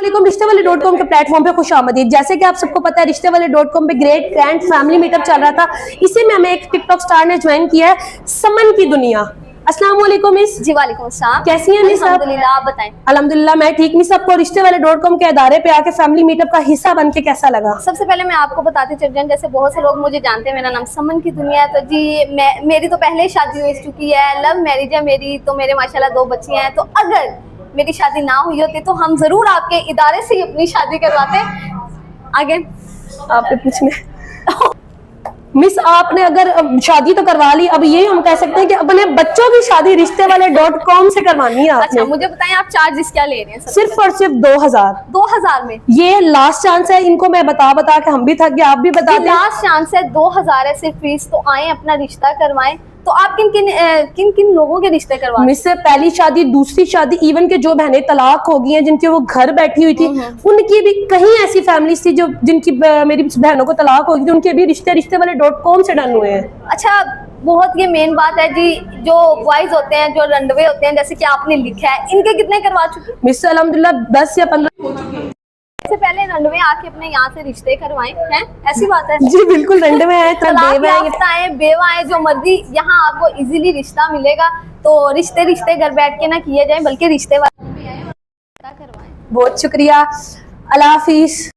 अस्सलामुअलैकुम, रिश्ते वाले .com के प्लेटफॉर्म पे खुश आमदीद। जैसे कि आप सबको पता है, रिश्ते वाले .com पे ग्रेट ग्रैंड फैमिली मीटअप चल रहा था। इसी में हमें एक टिकटॉक स्टार ने ज्वाइन किया है, समन की दुनिया। अस्सलामुअलैकुम मिस। जी वालेकुम अस्सलाम। कैसी हैं मिस? अल्हम्दुलिल्लाह, आप बताएं। अल्हम्दुलिल्लाह मैं ठीक। मिस, आपको रिश्ते वाले .com के अदारे पे आके फैमिली मीटअप का हिस्सा बन के कैसा लगा? सबसे पहले मैं आपको बताती चल जाऊं, जैसे बहुत से लोग मुझे जानते हैं, मेरा नाम समन की दुनिया है। तो जी मेरी तो पहले ही शादी हो चुकी है, लव मैरिज है मेरी। तो मेरे माशाल्लाह 2 बच्चियां हैं। तो अगर मेरी शादी ना हुई होती तो हम जरूर आपके इदारे से ही अपनी शादी करवाते। आगे आपने पूछने मिस, आपने अगर शादी तो करवा ली, अब ये हम कह सकते हैं कि अपने बच्चों की शादी रिश्ते वाले .com से करवानी है आपने। अच्छा, मुझे बताएं आप चार्जेस क्या ले रहे हैं? सिर्फ और सिर्फ 2000 में। ये लास्ट चांस है। इनको मैं बता के हम भी थक गए, आप भी बता दें। लास्ट चांस है, 2000 है सिर्फ फीस। तो आए अपना रिश्ता करवाएं। तो आप किन किन लोगों के रिश्ते करवा? मुझसे पहली शादी, दूसरी शादी, इवन के जो बहनें तलाक हो गई हैं, जिनके वो घर बैठी हुई थी, उनकी भी कहीं ऐसी फैमिलीज थी जो जिनकी मेरी बहनों को तलाक हो गई थी, उनके भी रिश्ते वाले .com से डन हुए हैं। अच्छा, बहुत ये मेन बात है जी, जो बॉयज होते हैं, जो रंडवे होते हैं, जैसे कि आपने लिखा है, इनके कितने करवा चुके? मिस अल्हम्दुलिल्लाह 10 या 15 हो चुके हैं। से पहले रंडवे आके अपने यहाँ से रिश्ते करवाएं हैं, ऐसी बात है? जी बिल्कुल, रंडवे आए, बेवा है, जो मर्जी यहाँ आपको इजीली रिश्ता मिलेगा। तो रिश्ते घर बैठ के ना किए जाए, बल्कि रिश्ते वाले करवाएं। बहुत शुक्रिया, अल्लाह हाफिज।